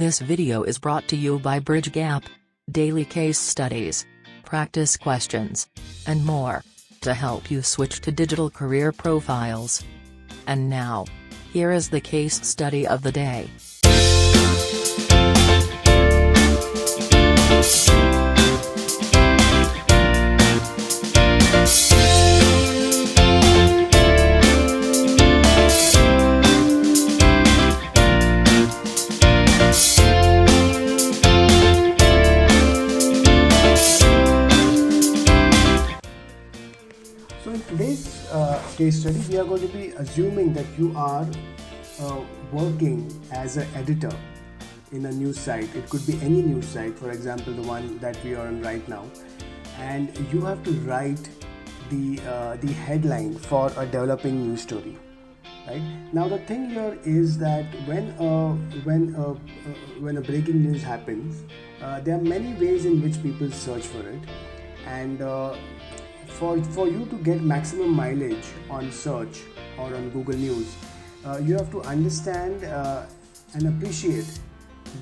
This video is brought to you by Bridge Gap, daily case studies, practice questions, and more, to help you switch to digital career profiles. And now, here is the case study of the day. So in today's case study, we are going to be assuming that you are working as an editor in a news site. It could be any news site, for example, the one that we are on right now, and you have to write the headline for a developing news story. Right now, the thing here is that when a breaking news happens, there are many ways in which people search for it, and for you to get maximum mileage on search or on Google News, you have to understand and appreciate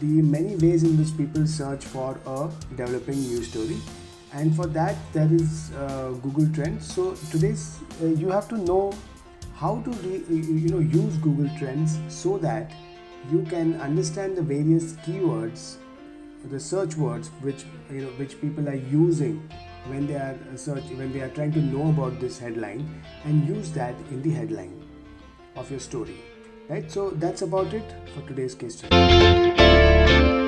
the many ways in which people search for a developing news story, and for that there is Google Trends. So today's you have to know how to use Google Trends so that you can understand the various keywords, the search words which people are using when they are trying to know about this headline, and use that in the headline of your story. Right, so that's about it for today's case study.